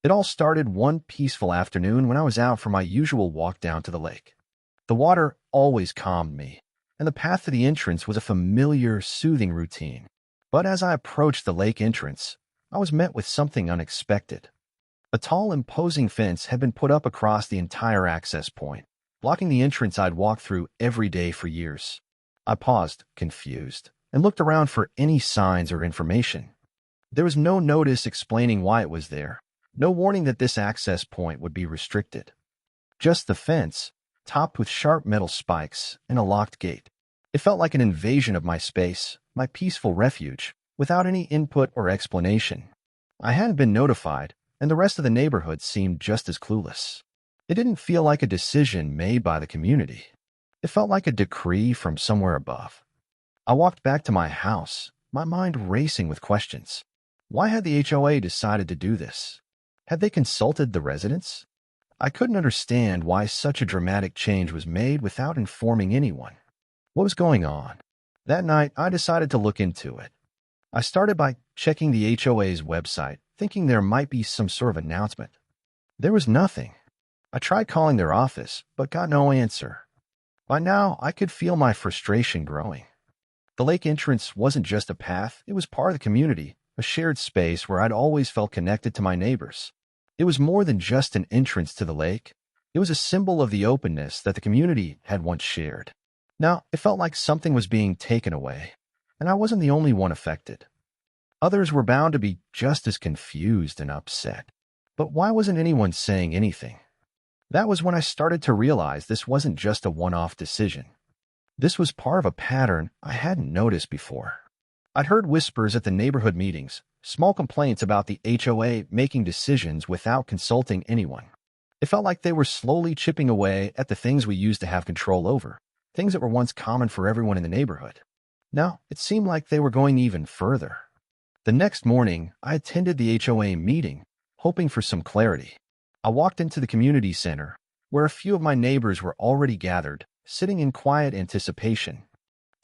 It all started one peaceful afternoon when I was out for my usual walk down to the lake. The water always calmed me, and the path to the entrance was a familiar, soothing routine. But as I approached the lake entrance, I was met with something unexpected. A tall, imposing fence had been put up across the entire access point, blocking the entrance I'd walked through every day for years. I paused, confused, and looked around for any signs or information. There was no notice explaining why it was there, no warning that this access point would be restricted. Just the fence, topped with sharp metal spikes and a locked gate. It felt like an invasion of my space, my peaceful refuge, without any input or explanation. I hadn't been notified, and the rest of the neighborhood seemed just as clueless. It didn't feel like a decision made by the community. It felt like a decree from somewhere above. I walked back to my house, my mind racing with questions. Why had the HOA decided to do this? Had they consulted the residents? I couldn't understand why such a dramatic change was made without informing anyone. What was going on? That night, I decided to look into it. I started by checking the HOA's website, thinking there might be some sort of announcement. There was nothing. I tried calling their office, but got no answer. By now, I could feel my frustration growing. The lake entrance wasn't just a path, it was part of the community, a shared space where I'd always felt connected to my neighbors. It was more than just an entrance to the lake. It was a symbol of the openness that the community had once shared. Now, it felt like something was being taken away, and I wasn't the only one affected. Others were bound to be just as confused and upset. But why wasn't anyone saying anything? That was when I started to realize this wasn't just a one-off decision. This was part of a pattern I hadn't noticed before. I'd heard whispers at the neighborhood meetings, small complaints about the HOA making decisions without consulting anyone. It felt like they were slowly chipping away at the things we used to have control over, things that were once common for everyone in the neighborhood. Now, it seemed like they were going even further. The next morning, I attended the HOA meeting, hoping for some clarity. I walked into the community center, where a few of my neighbors were already gathered, sitting in quiet anticipation.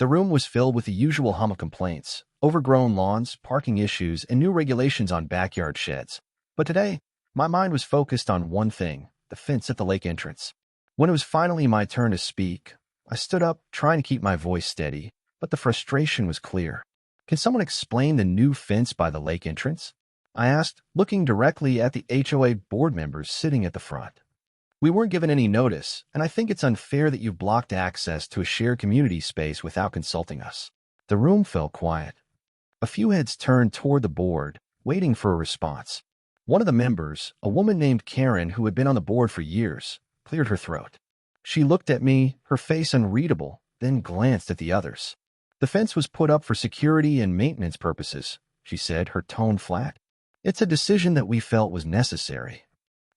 The room was filled with the usual hum of complaints, overgrown lawns, parking issues, and new regulations on backyard sheds. But today, my mind was focused on one thing, the fence at the lake entrance. When it was finally my turn to speak, I stood up, trying to keep my voice steady, but the frustration was clear. Can someone explain the new fence by the lake entrance? I asked, looking directly at the HOA board members sitting at the front. We weren't given any notice, and I think it's unfair that you've blocked access to a shared community space without consulting us. The room fell quiet. A few heads turned toward the board, waiting for a response. One of the members, a woman named Karen who had been on the board for years, cleared her throat. She looked at me, her face unreadable, then glanced at the others. The fence was put up for security and maintenance purposes, she said, her tone flat. It's a decision that we felt was necessary.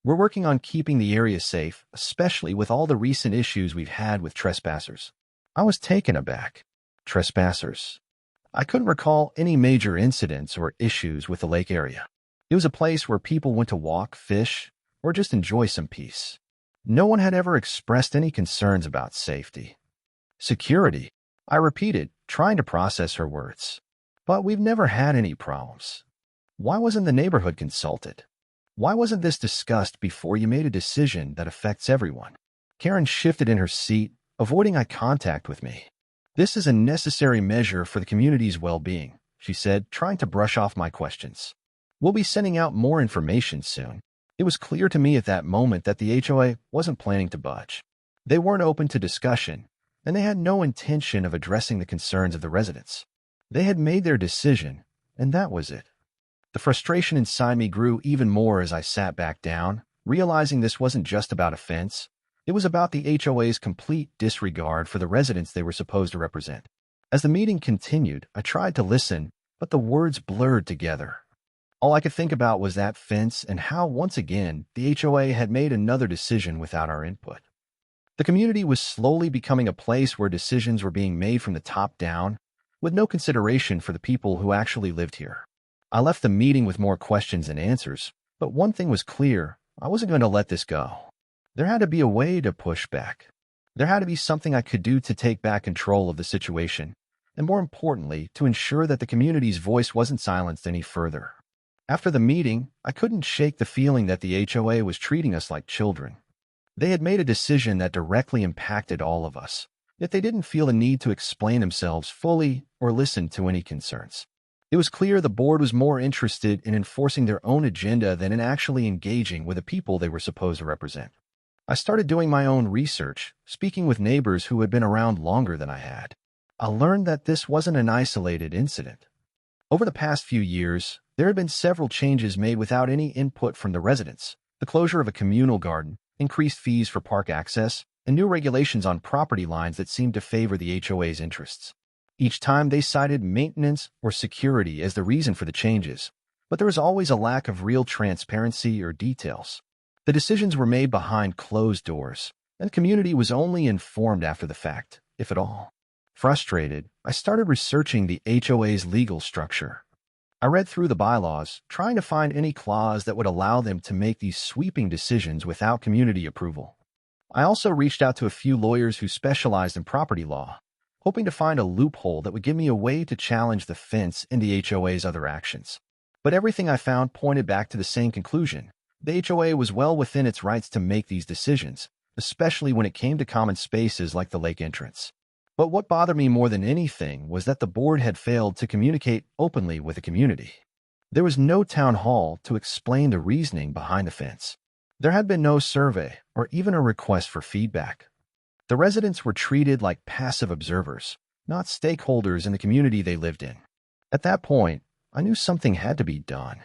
We're working on keeping the area safe, especially with all the recent issues we've had with trespassers. I was taken aback. Trespassers. I couldn't recall any major incidents or issues with the lake area. It was a place where people went to walk, fish, or just enjoy some peace. No one had ever expressed any concerns about safety. Security, I repeated, trying to process her words. But we've never had any problems. Why wasn't the neighborhood consulted? Why wasn't this discussed before you made a decision that affects everyone? Karen shifted in her seat, avoiding eye contact with me. This is a necessary measure for the community's well-being, she said, trying to brush off my questions. We'll be sending out more information soon. It was clear to me at that moment that the HOA wasn't planning to budge. They weren't open to discussion, and they had no intention of addressing the concerns of the residents. They had made their decision, and that was it. The frustration inside me grew even more as I sat back down, realizing this wasn't just about a fence. It was about the HOA's complete disregard for the residents they were supposed to represent. As the meeting continued, I tried to listen, but the words blurred together. All I could think about was that fence and how, once again, the HOA had made another decision without our input. The community was slowly becoming a place where decisions were being made from the top down, with no consideration for the people who actually lived here. I left the meeting with more questions than answers, but one thing was clear, I wasn't going to let this go. There had to be a way to push back. There had to be something I could do to take back control of the situation, and more importantly, to ensure that the community's voice wasn't silenced any further. After the meeting, I couldn't shake the feeling that the HOA was treating us like children. They had made a decision that directly impacted all of us, yet they didn't feel the need to explain themselves fully or listen to any concerns. It was clear the board was more interested in enforcing their own agenda than in actually engaging with the people they were supposed to represent. I started doing my own research, speaking with neighbors who had been around longer than I had. I learned that this wasn't an isolated incident. Over the past few years, there had been several changes made without any input from the residents: the closure of a communal garden, increased fees for park access, and new regulations on property lines that seemed to favor the HOA's interests. Each time they cited maintenance or security as the reason for the changes, but there was always a lack of real transparency or details. The decisions were made behind closed doors, and the community was only informed after the fact, if at all. Frustrated, I started researching the HOA's legal structure. I read through the bylaws, trying to find any clause that would allow them to make these sweeping decisions without community approval. I also reached out to a few lawyers who specialized in property law, hoping to find a loophole that would give me a way to challenge the fence and the HOA's other actions. But everything I found pointed back to the same conclusion. The HOA was well within its rights to make these decisions, especially when it came to common spaces like the lake entrance. But what bothered me more than anything was that the board had failed to communicate openly with the community. There was no town hall to explain the reasoning behind the fence. There had been no survey or even a request for feedback. The residents were treated like passive observers, not stakeholders in the community they lived in. At that point, I knew something had to be done.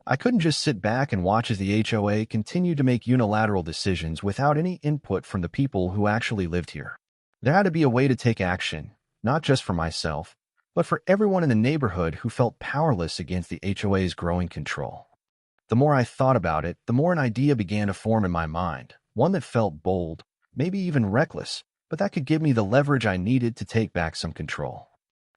I couldn't just sit back and watch as the HOA continued to make unilateral decisions without any input from the people who actually lived here. There had to be a way to take action, not just for myself, but for everyone in the neighborhood who felt powerless against the HOA's growing control. The more I thought about it, the more an idea began to form in my mind, one that felt bold, maybe even reckless, but that could give me the leverage I needed to take back some control.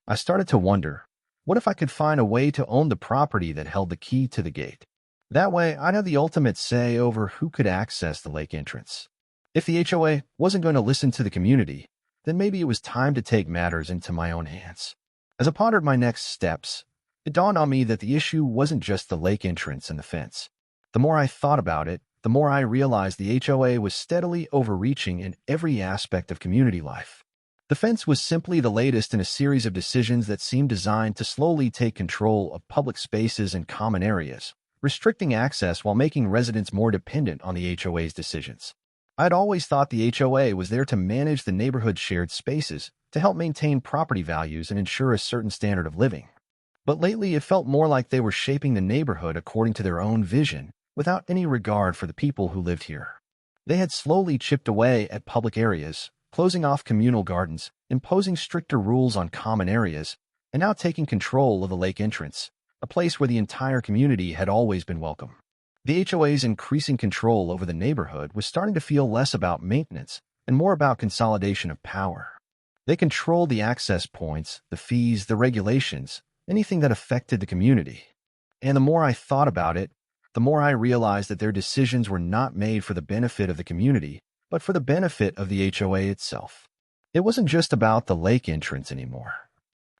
I started to wonder, what if I could find a way to own the property that held the key to the gate? That way, I'd have the ultimate say over who could access the lake entrance. If the HOA wasn't going to listen to the community, then maybe it was time to take matters into my own hands. As I pondered my next steps, it dawned on me that the issue wasn't just the lake entrance and the fence. The more I thought about it, the more I realized the HOA was steadily overreaching in every aspect of community life. The fence was simply the latest in a series of decisions that seemed designed to slowly take control of public spaces and common areas, restricting access while making residents more dependent on the HOA's decisions. I'd always thought the HOA was there to manage the neighborhood's shared spaces, to help maintain property values and ensure a certain standard of living. But lately, it felt more like they were shaping the neighborhood according to their own vision, without any regard for the people who lived here. They had slowly chipped away at public areas, closing off communal gardens, imposing stricter rules on common areas, and now taking control of the lake entrance, a place where the entire community had always been welcome. The HOA's increasing control over the neighborhood was starting to feel less about maintenance and more about consolidation of power. They controlled the access points, the fees, the regulations, anything that affected the community. And the more I thought about it, the more I realized that their decisions were not made for the benefit of the community, but for the benefit of the HOA itself. It wasn't just about the lake entrance anymore.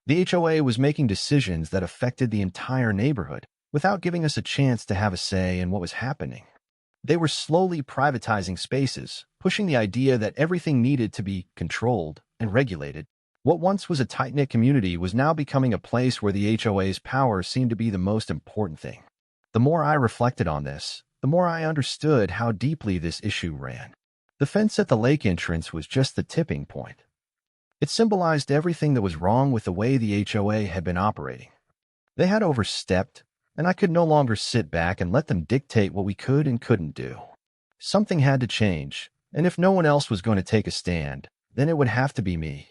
The HOA was making decisions that affected the entire neighborhood, without giving us a chance to have a say in what was happening. They were slowly privatizing spaces, pushing the idea that everything needed to be controlled and regulated. What once was a tight-knit community was now becoming a place where the HOA's power seemed to be the most important thing. The more I reflected on this, the more I understood how deeply this issue ran. The fence at the lake entrance was just the tipping point. It symbolized everything that was wrong with the way the HOA had been operating. They had overstepped, and I could no longer sit back and let them dictate what we could and couldn't do. Something had to change, and if no one else was going to take a stand, then it would have to be me.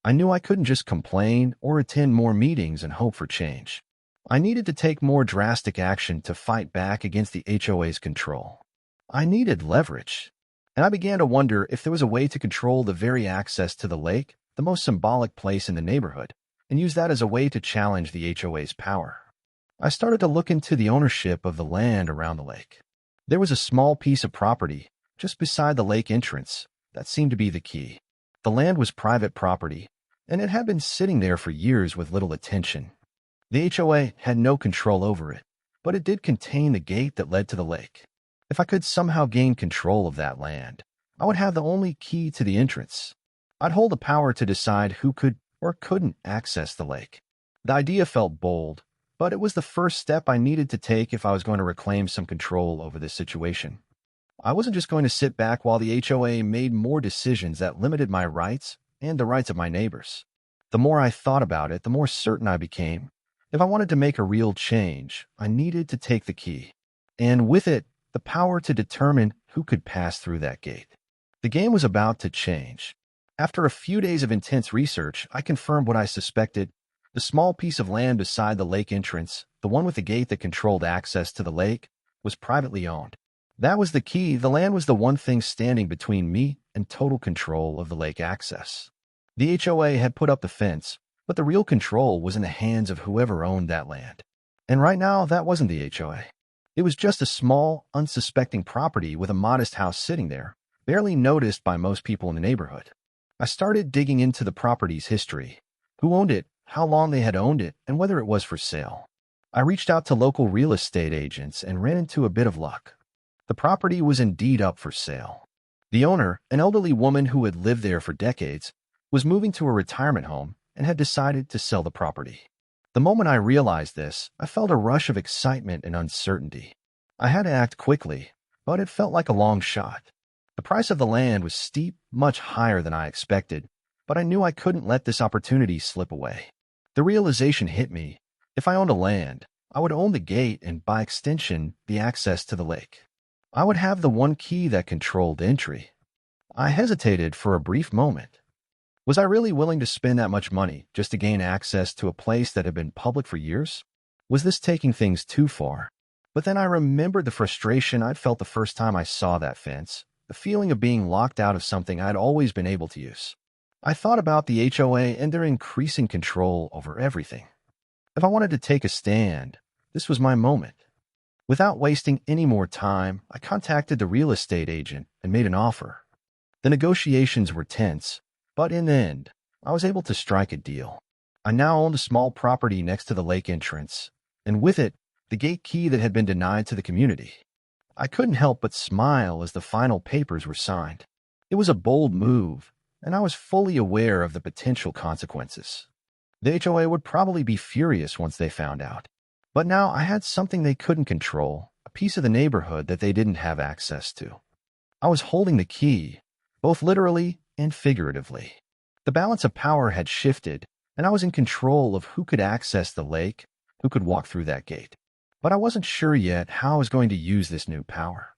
I knew I couldn't just complain or attend more meetings and hope for change. I needed to take more drastic action to fight back against the HOA's control. I needed leverage, and I began to wonder if there was a way to control the very access to the lake, the most symbolic place in the neighborhood, and use that as a way to challenge the HOA's power. I started to look into the ownership of the land around the lake. There was a small piece of property just beside the lake entrance that seemed to be the key. The land was private property, and it had been sitting there for years with little attention. The HOA had no control over it, but it did contain the gate that led to the lake. If I could somehow gain control of that land, I would have the only key to the entrance. I'd hold the power to decide who could or couldn't access the lake. The idea felt bold, but it was the first step I needed to take if I was going to reclaim some control over this situation. I wasn't just going to sit back while the HOA made more decisions that limited my rights and the rights of my neighbors. The more I thought about it, the more certain I became. If I wanted to make a real change, I needed to take the key. And with it, the power to determine who could pass through that gate. The game was about to change. After a few days of intense research, I confirmed what I suspected. The small piece of land beside the lake entrance, the one with the gate that controlled access to the lake, was privately owned. That was the key. The land was the one thing standing between me and total control of the lake access. The HOA had put up the fence, but the real control was in the hands of whoever owned that land. And right now, that wasn't the HOA. It was just a small, unsuspecting property with a modest house sitting there, barely noticed by most people in the neighborhood. I started digging into the property's history, who owned it, how long they had owned it, and whether it was for sale. I reached out to local real estate agents and ran into a bit of luck. The property was indeed up for sale. The owner, an elderly woman who had lived there for decades, was moving to a retirement home and had decided to sell the property. The moment I realized this, I felt a rush of excitement and uncertainty. I had to act quickly, but it felt like a long shot. The price of the land was steep, much higher than I expected, but I knew I couldn't let this opportunity slip away. The realization hit me. If I owned a land, I would own the gate and, by extension, the access to the lake. I would have the one key that controlled entry. I hesitated for a brief moment. Was I really willing to spend that much money just to gain access to a place that had been public for years? Was this taking things too far? But then I remembered the frustration I'd felt the first time I saw that fence, the feeling of being locked out of something I'd always been able to use. I thought about the HOA and their increasing control over everything. If I wanted to take a stand, this was my moment. Without wasting any more time, I contacted the real estate agent and made an offer. The negotiations were tense, but in the end, I was able to strike a deal. I now owned a small property next to the lake entrance, and with it, the gate key that had been denied to the community. I couldn't help but smile as the final papers were signed. It was a bold move, and I was fully aware of the potential consequences. The HOA would probably be furious once they found out. But now I had something they couldn't control, a piece of the neighborhood that they didn't have access to. I was holding the key, both literally and figuratively. The balance of power had shifted, and I was in control of who could access the lake, who could walk through that gate. But I wasn't sure yet how I was going to use this new power.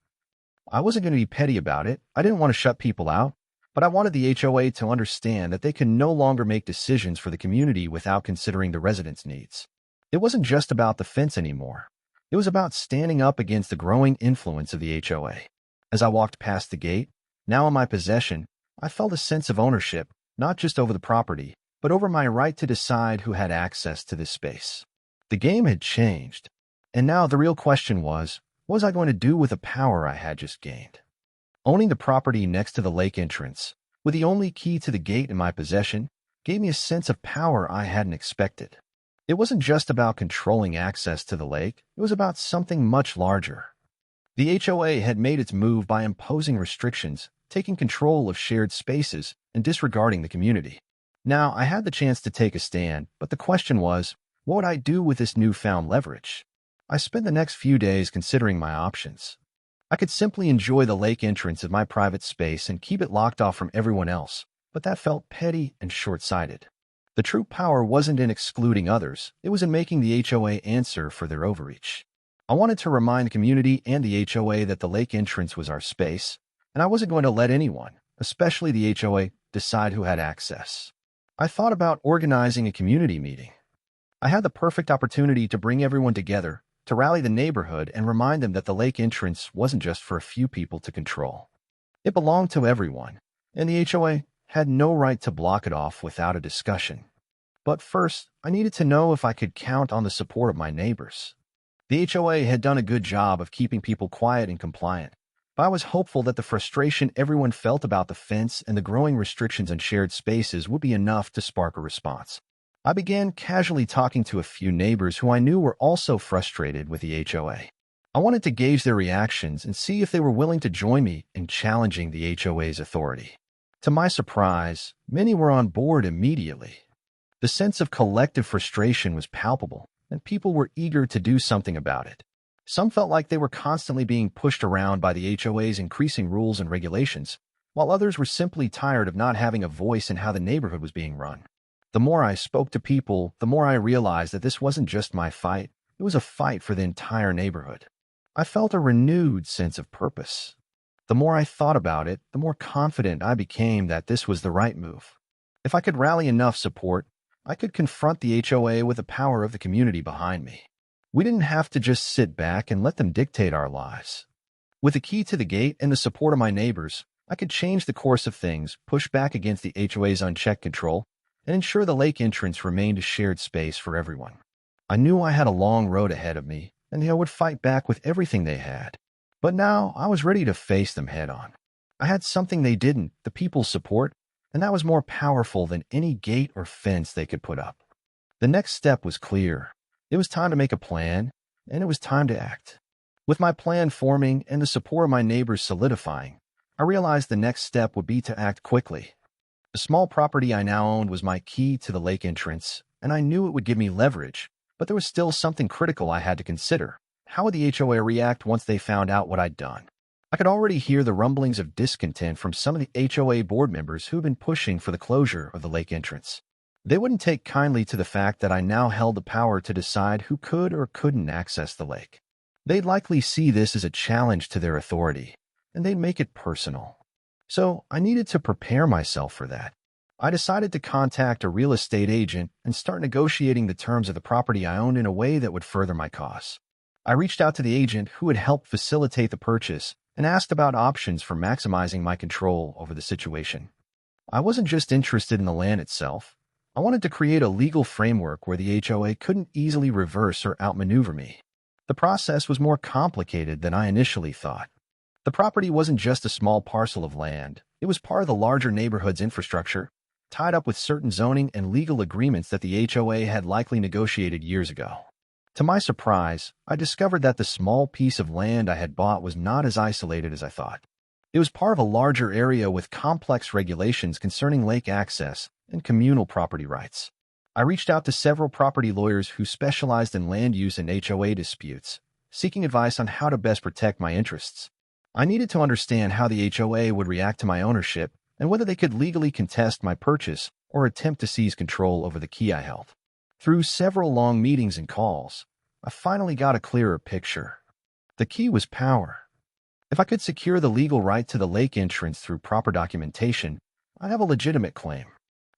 I wasn't going to be petty about it. I didn't want to shut people out, but I wanted the HOA to understand that they could no longer make decisions for the community without considering the residents' needs. It wasn't just about the fence anymore. It was about standing up against the growing influence of the HOA. As I walked past the gate, now in my possession, I felt a sense of ownership, not just over the property, but over my right to decide who had access to this space. The game had changed, and now the real question was, what was I going to do with the power I had just gained? Owning the property next to the lake entrance, with the only key to the gate in my possession, gave me a sense of power I hadn't expected. It wasn't just about controlling access to the lake, it was about something much larger. The HOA had made its move by imposing restrictions, taking control of shared spaces, and disregarding the community. Now, I had the chance to take a stand, but the question was, what would I do with this newfound leverage? I spent the next few days considering my options. I could simply enjoy the lake entrance as my private space and keep it locked off from everyone else, but that felt petty and short-sighted. The true power wasn't in excluding others, it was in making the HOA answer for their overreach. I wanted to remind the community and the HOA that the lake entrance was our space, and I wasn't going to let anyone, especially the HOA, decide who had access. I thought about organizing a community meeting. I had the perfect opportunity to bring everyone together, to rally the neighborhood and remind them that the lake entrance wasn't just for a few people to control. It belonged to everyone, and the HOA had no right to block it off without a discussion. But first, I needed to know if I could count on the support of my neighbors. The HOA had done a good job of keeping people quiet and compliant, but I was hopeful that the frustration everyone felt about the fence and the growing restrictions on shared spaces would be enough to spark a response. I began casually talking to a few neighbors who I knew were also frustrated with the HOA. I wanted to gauge their reactions and see if they were willing to join me in challenging the HOA's authority. To my surprise, many were on board immediately. The sense of collective frustration was palpable, and people were eager to do something about it. Some felt like they were constantly being pushed around by the HOA's increasing rules and regulations, while others were simply tired of not having a voice in how the neighborhood was being run. The more I spoke to people, the more I realized that this wasn't just my fight, it was a fight for the entire neighborhood. I felt a renewed sense of purpose. The more I thought about it, the more confident I became that this was the right move. If I could rally enough support, I could confront the HOA with the power of the community behind me. We didn't have to just sit back and let them dictate our lives. With the key to the gate and the support of my neighbors, I could change the course of things, push back against the HOA's unchecked control, and ensure the lake entrance remained a shared space for everyone. I knew I had a long road ahead of me, and I would fight back with everything they had. But now I was ready to face them head on. I had something they didn't, the people's support, and that was more powerful than any gate or fence they could put up. The next step was clear. It was time to make a plan, and it was time to act. With my plan forming and the support of my neighbors solidifying, I realized the next step would be to act quickly. The small property I now owned was my key to the lake entrance, and I knew it would give me leverage, but there was still something critical I had to consider. How would the HOA react once they found out what I'd done? I could already hear the rumblings of discontent from some of the HOA board members who had been pushing for the closure of the lake entrance. They wouldn't take kindly to the fact that I now held the power to decide who could or couldn't access the lake. They'd likely see this as a challenge to their authority, and they'd make it personal. So I needed to prepare myself for that. I decided to contact a real estate agent and start negotiating the terms of the property I owned in a way that would further my cause. I reached out to the agent who had helped facilitate the purchase and asked about options for maximizing my control over the situation. I wasn't just interested in the land itself. I wanted to create a legal framework where the HOA couldn't easily reverse or outmaneuver me. The process was more complicated than I initially thought. The property wasn't just a small parcel of land. It was part of the larger neighborhood's infrastructure, tied up with certain zoning and legal agreements that the HOA had likely negotiated years ago. To my surprise, I discovered that the small piece of land I had bought was not as isolated as I thought. It was part of a larger area with complex regulations concerning lake access and communal property rights. I reached out to several property lawyers who specialized in land use and HOA disputes, seeking advice on how to best protect my interests. I needed to understand how the HOA would react to my ownership and whether they could legally contest my purchase or attempt to seize control over the key I held. Through several long meetings and calls, I finally got a clearer picture. The key was power. If I could secure the legal right to the lake entrance through proper documentation, I'd have a legitimate claim.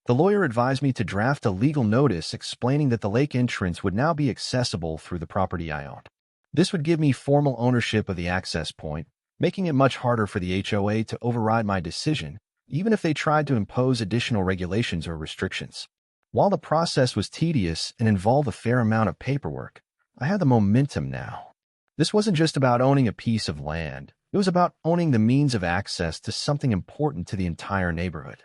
The lawyer advised me to draft a legal notice explaining that the lake entrance would now be accessible through the property I owned. This would give me formal ownership of the access point, making it much harder for the HOA to override my decision, even if they tried to impose additional regulations or restrictions. While the process was tedious and involved a fair amount of paperwork, I had the momentum now. This wasn't just about owning a piece of land. It was about owning the means of access to something important to the entire neighborhood.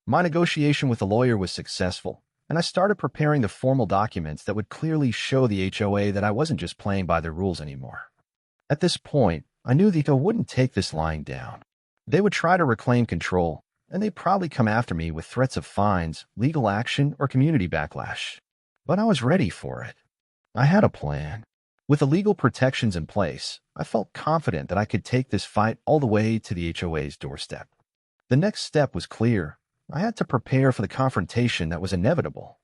My negotiation with the lawyer was successful, and I started preparing the formal documents that would clearly show the HOA that I wasn't just playing by their rules anymore. At this point, I knew the HOA wouldn't take this lying down. They would try to reclaim control, and they'd probably come after me with threats of fines, legal action, or community backlash. But I was ready for it. I had a plan. With the legal protections in place, I felt confident that I could take this fight all the way to the HOA's doorstep. The next step was clear. I had to prepare for the confrontation that was inevitable.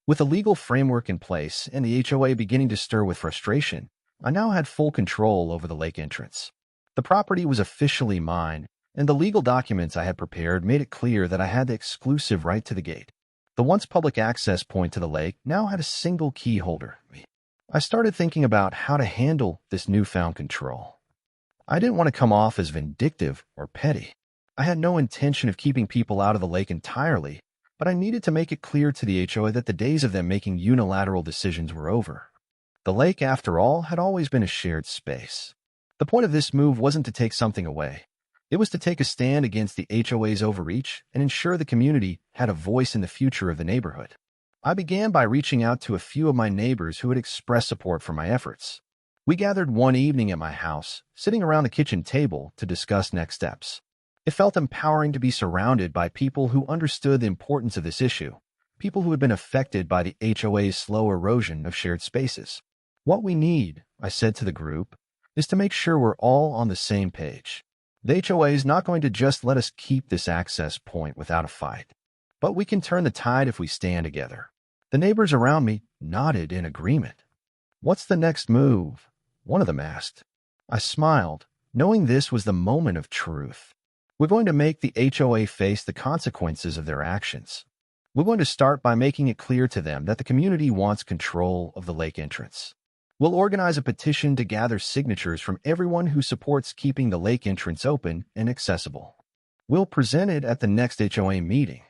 With a legal framework in place and the HOA beginning to stir with frustration, I now had full control over the lake entrance. The property was officially mine, and the legal documents I had prepared made it clear that I had the exclusive right to the gate. The once public access point to the lake now had a single key holder. I started thinking about how to handle this newfound control. I didn't want to come off as vindictive or petty. I had no intention of keeping people out of the lake entirely, but I needed to make it clear to the HOA that the days of them making unilateral decisions were over. The lake, after all, had always been a shared space. The point of this move wasn't to take something away. It was to take a stand against the HOA's overreach and ensure the community had a voice in the future of the neighborhood. I began by reaching out to a few of my neighbors who had expressed support for my efforts. We gathered one evening at my house, sitting around the kitchen table to discuss next steps. It felt empowering to be surrounded by people who understood the importance of this issue, people who had been affected by the HOA's slow erosion of shared spaces. What we need, I said to the group, is to make sure we're all on the same page. The HOA is not going to just let us keep this access point without a fight, but we can turn the tide if we stand together. The neighbors around me nodded in agreement. What's the next move? One of them asked. I smiled, knowing this was the moment of truth. We're going to make the HOA face the consequences of their actions. We're going to start by making it clear to them that the community wants control of the lake entrance. We'll organize a petition to gather signatures from everyone who supports keeping the lake entrance open and accessible. We'll present it at the next HOA meeting.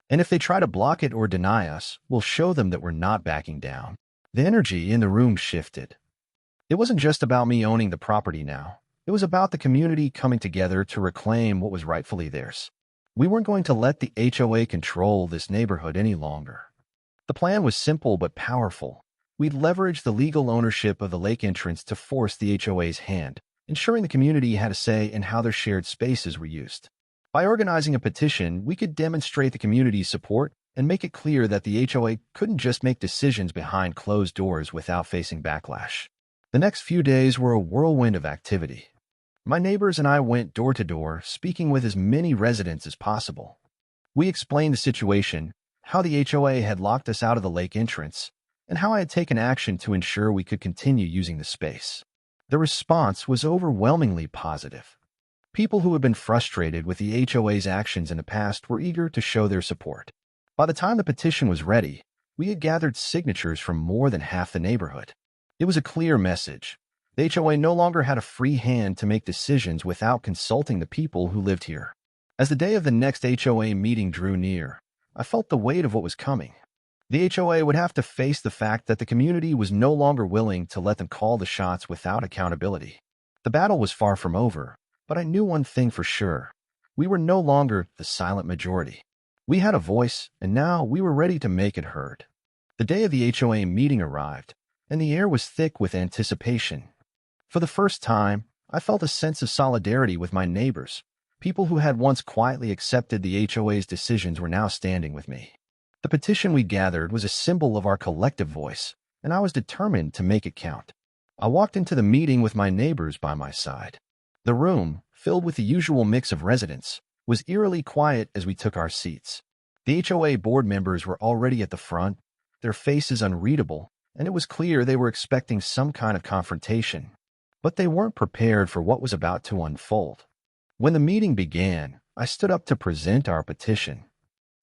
And if they try to block it or deny us, we'll show them that we're not backing down. The energy in the room shifted. It wasn't just about me owning the property now. It was about the community coming together to reclaim what was rightfully theirs. We weren't going to let the HOA control this neighborhood any longer. The plan was simple but powerful. We'd leverage the legal ownership of the lake entrance to force the HOA's hand, ensuring the community had a say in how their shared spaces were used. By organizing a petition, we could demonstrate the community's support and make it clear that the HOA couldn't just make decisions behind closed doors without facing backlash. The next few days were a whirlwind of activity. My neighbors and I went door to door, speaking with as many residents as possible. We explained the situation, how the HOA had locked us out of the lake entrance, and how I had taken action to ensure we could continue using the space. The response was overwhelmingly positive. People who had been frustrated with the HOA's actions in the past were eager to show their support. By the time the petition was ready, we had gathered signatures from more than half the neighborhood. It was a clear message. The HOA no longer had a free hand to make decisions without consulting the people who lived here. As the day of the next HOA meeting drew near, I felt the weight of what was coming. The HOA would have to face the fact that the community was no longer willing to let them call the shots without accountability. The battle was far from over, but I knew one thing for sure. We were no longer the silent majority. We had a voice, and now we were ready to make it heard. The day of the HOA meeting arrived, and the air was thick with anticipation. For the first time, I felt a sense of solidarity with my neighbors. People who had once quietly accepted the HOA's decisions were now standing with me. The petition we gathered was a symbol of our collective voice, and I was determined to make it count. I walked into the meeting with my neighbors by my side. The room, filled with the usual mix of residents, was eerily quiet as we took our seats. The HOA board members were already at the front, their faces unreadable, and it was clear they were expecting some kind of confrontation. But they weren't prepared for what was about to unfold. When the meeting began, I stood up to present our petition.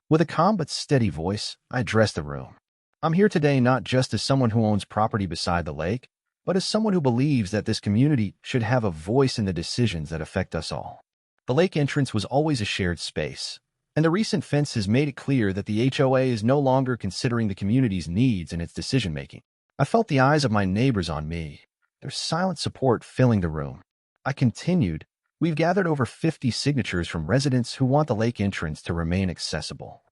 With a calm but steady voice, I addressed the room. I'm here today not just as someone who owns property beside the lake, but as someone who believes that this community should have a voice in the decisions that affect us all. The lake entrance was always a shared space, and the recent fence has made it clear that the HOA is no longer considering the community's needs in its decision-making. I felt the eyes of my neighbors on me, their silent support filling the room. I continued, we've gathered over 50 signatures from residents who want the lake entrance to remain accessible.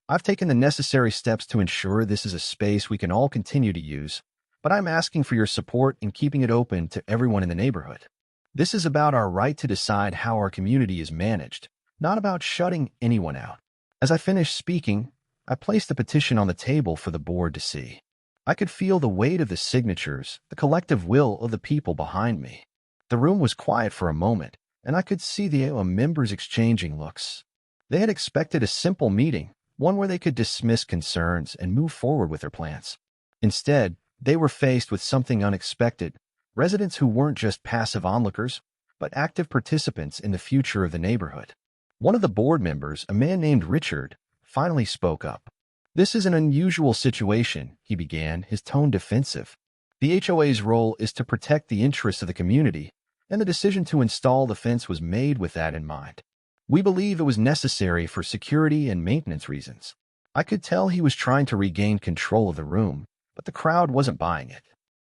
I've taken the necessary steps to ensure this is a space we can all continue to use, but I'm asking for your support in keeping it open to everyone in the neighborhood. This is about our right to decide how our community is managed, not about shutting anyone out. As I finished speaking, I placed the petition on the table for the board to see. I could feel the weight of the signatures, the collective will of the people behind me. The room was quiet for a moment, and I could see the members exchanging looks. They had expected a simple meeting, one where they could dismiss concerns and move forward with their plans. Instead, they were faced with something unexpected, residents who weren't just passive onlookers, but active participants in the future of the neighborhood. One of the board members, a man named Richard, finally spoke up. This is an unusual situation, he began, his tone defensive. The HOA's role is to protect the interests of the community, and the decision to install the fence was made with that in mind. We believe it was necessary for security and maintenance reasons. I could tell he was trying to regain control of the room, but the crowd wasn't buying it.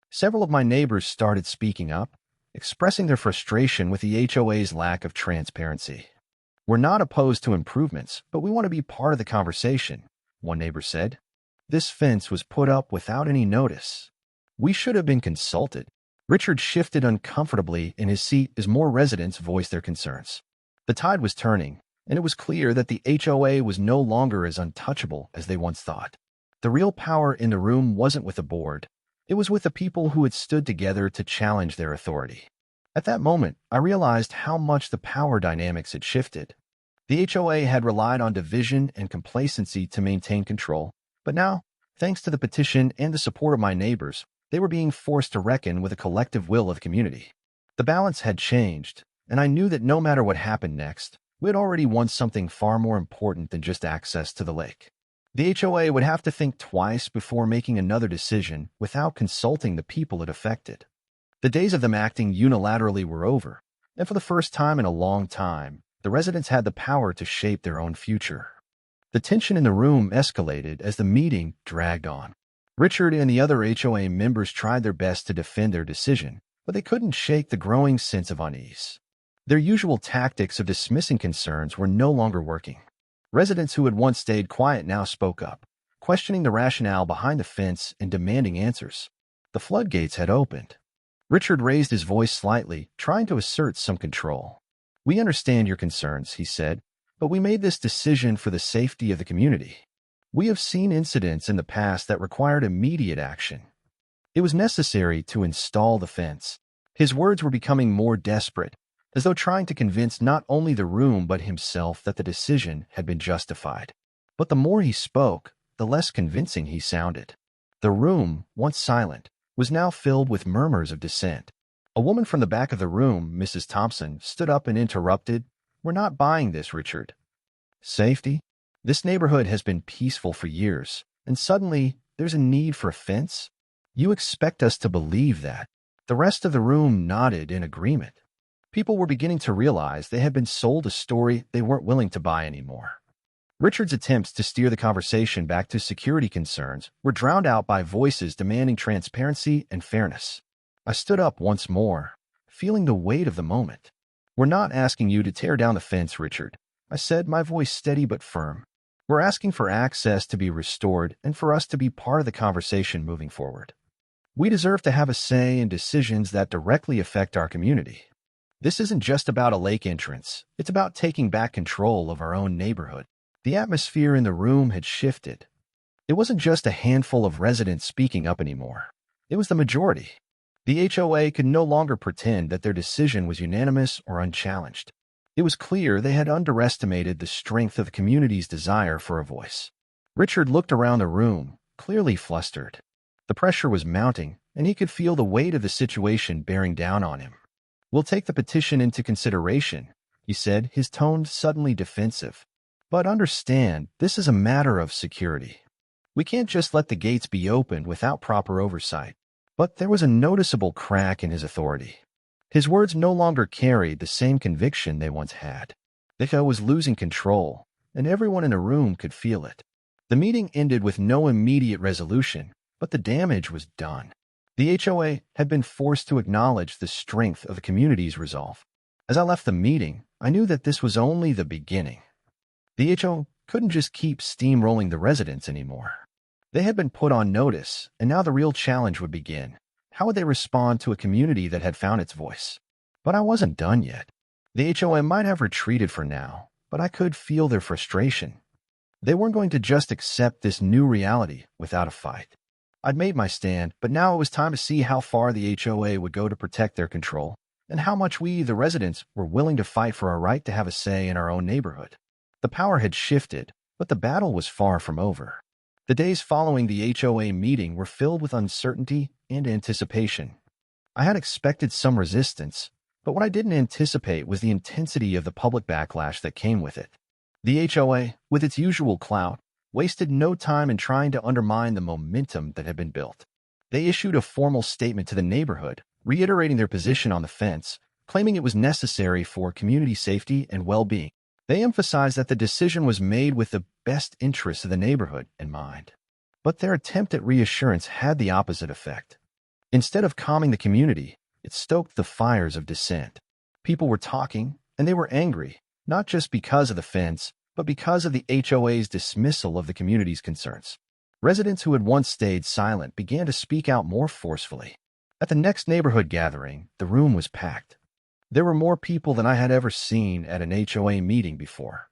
Several of my neighbors started speaking up, expressing their frustration with the HOA's lack of transparency. We're not opposed to improvements, but we want to be part of the conversation, one neighbor said. This fence was put up without any notice. We should have been consulted. Richard shifted uncomfortably in his seat as more residents voiced their concerns. The tide was turning, and it was clear that the HOA was no longer as untouchable as they once thought. The real power in the room wasn't with the board. It was with the people who had stood together to challenge their authority. At that moment, I realized how much the power dynamics had shifted. The HOA had relied on division and complacency to maintain control, but now, thanks to the petition and the support of my neighbors, they were being forced to reckon with the collective will of the community. The balance had changed, and I knew that no matter what happened next, we had already won something far more important than just access to the lake. The HOA would have to think twice before making another decision without consulting the people it affected. The days of them acting unilaterally were over, and for the first time in a long time, the residents had the power to shape their own future. The tension in the room escalated as the meeting dragged on. Richard and the other HOA members tried their best to defend their decision, but they couldn't shake the growing sense of unease. Their usual tactics of dismissing concerns were no longer working. Residents who had once stayed quiet now spoke up, questioning the rationale behind the fence and demanding answers. The floodgates had opened. Richard raised his voice slightly, trying to assert some control. "We understand your concerns," he said, "but we made this decision for the safety of the community. We have seen incidents in the past that required immediate action. It was necessary to install the fence." His words were becoming more desperate, as though trying to convince not only the room but himself that the decision had been justified. But the more he spoke, the less convincing he sounded. The room, once silent, was now filled with murmurs of dissent. A woman from the back of the room, Mrs. Thompson, stood up and interrupted. "We're not buying this, Richard." "Safety? This neighborhood has been peaceful for years, and suddenly there's a need for a fence? You expect us to believe that?" The rest of the room nodded in agreement. People were beginning to realize they had been sold a story they weren't willing to buy anymore. Richard's attempts to steer the conversation back to security concerns were drowned out by voices demanding transparency and fairness. I stood up once more, feeling the weight of the moment. "We're not asking you to tear down the fence, Richard," I said, my voice steady but firm. "We're asking for access to be restored and for us to be part of the conversation moving forward. We deserve to have a say in decisions that directly affect our community. This isn't just about a lake entrance. It's about taking back control of our own neighborhood." The atmosphere in the room had shifted. It wasn't just a handful of residents speaking up anymore. It was the majority. The HOA could no longer pretend that their decision was unanimous or unchallenged. It was clear they had underestimated the strength of the community's desire for a voice. Richard looked around the room, clearly flustered. The pressure was mounting, and he could feel the weight of the situation bearing down on him. "We'll take the petition into consideration," he said, his tone suddenly defensive. "But understand, this is a matter of security. We can't just let the gates be opened without proper oversight." But there was a noticeable crack in his authority. His words no longer carried the same conviction they once had. The HOA was losing control, and everyone in the room could feel it. The meeting ended with no immediate resolution, but the damage was done. The HOA had been forced to acknowledge the strength of the community's resolve. As I left the meeting, I knew that this was only the beginning. The HOA couldn't just keep steamrolling the residents anymore. They had been put on notice, and now the real challenge would begin. How would they respond to a community that had found its voice? But I wasn't done yet. The HOA might have retreated for now, but I could feel their frustration. They weren't going to just accept this new reality without a fight. I'd made my stand, but now it was time to see how far the HOA would go to protect their control, and how much we, the residents, were willing to fight for our right to have a say in our own neighborhood. The power had shifted, but the battle was far from over. The days following the HOA meeting were filled with uncertainty and anticipation. I had expected some resistance, but what I didn't anticipate was the intensity of the public backlash that came with it. The HOA, with its usual clout, wasted no time in trying to undermine the momentum that had been built. They issued a formal statement to the neighborhood, reiterating their position on the fence, claiming it was necessary for community safety and well-being. They emphasized that the decision was made with the best interests of the neighborhood in mind. But their attempt at reassurance had the opposite effect. Instead of calming the community, it stoked the fires of dissent. People were talking, and they were angry, not just because of the fence, but because of the HOA's dismissal of the community's concerns. Residents who had once stayed silent began to speak out more forcefully. At the next neighborhood gathering, the room was packed. There were more people than I had ever seen at an HOA meeting before.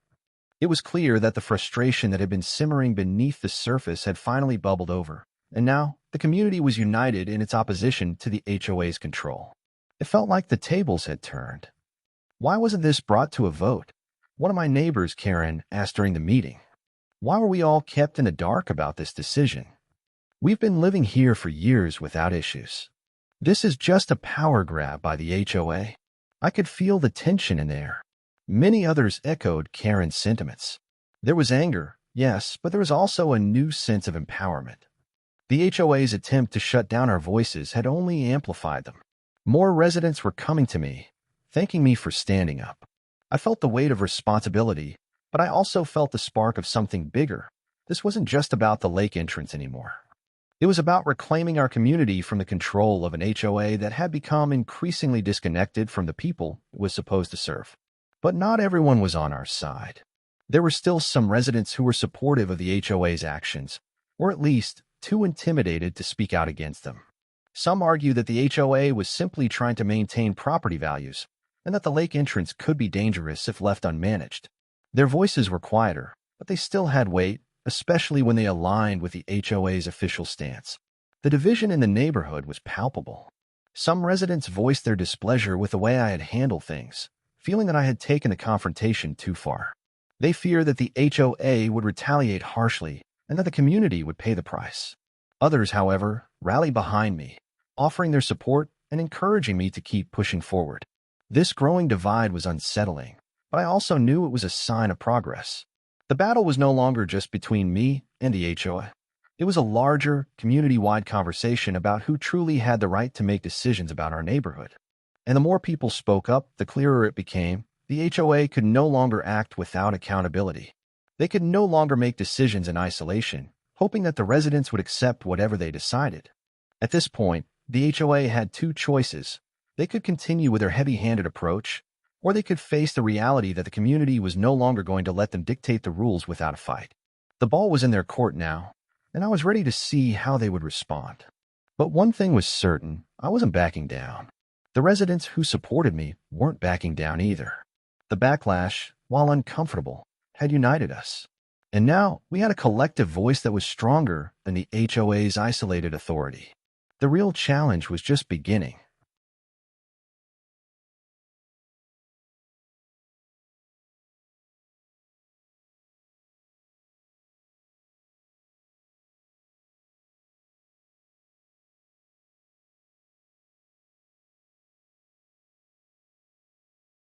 It was clear that the frustration that had been simmering beneath the surface had finally bubbled over, and now the community was united in its opposition to the HOA's control. It felt like the tables had turned. Why wasn't this brought to a vote? One of my neighbors, Karen, asked during the meeting. Why were we all kept in the dark about this decision? We've been living here for years without issues. This is just a power grab by the HOA. I could feel the tension in the air. Many others echoed Karen's sentiments. There was anger, yes, but there was also a new sense of empowerment. The HOA's attempt to shut down our voices had only amplified them. More residents were coming to me, thanking me for standing up. I felt the weight of responsibility, but I also felt the spark of something bigger. This wasn't just about the lake entrance anymore. It was about reclaiming our community from the control of an HOA that had become increasingly disconnected from the people it was supposed to serve. But not everyone was on our side. There were still some residents who were supportive of the HOA's actions, or at least too intimidated to speak out against them. Some argued that the HOA was simply trying to maintain property values, and that the lake entrance could be dangerous if left unmanaged. Their voices were quieter, but they still had weight, especially when they aligned with the HOA's official stance. The division in the neighborhood was palpable. Some residents voiced their displeasure with the way I had handled things, feeling that I had taken the confrontation too far. They feared that the HOA would retaliate harshly and that the community would pay the price. Others, however, rallied behind me, offering their support and encouraging me to keep pushing forward. This growing divide was unsettling, but I also knew it was a sign of progress. The battle was no longer just between me and the HOA. It was a larger, community-wide conversation about who truly had the right to make decisions about our neighborhood. And the more people spoke up, the clearer it became. The HOA could no longer act without accountability. They could no longer make decisions in isolation, hoping that the residents would accept whatever they decided. At this point, the HOA had two choices. They could continue with their heavy-handed approach, or they could face the reality that the community was no longer going to let them dictate the rules without a fight. The ball was in their court now, and I was ready to see how they would respond. But one thing was certain, I wasn't backing down. The residents who supported me weren't backing down either. The backlash, while uncomfortable, had united us. And now we had a collective voice that was stronger than the HOA's isolated authority. The real challenge was just beginning.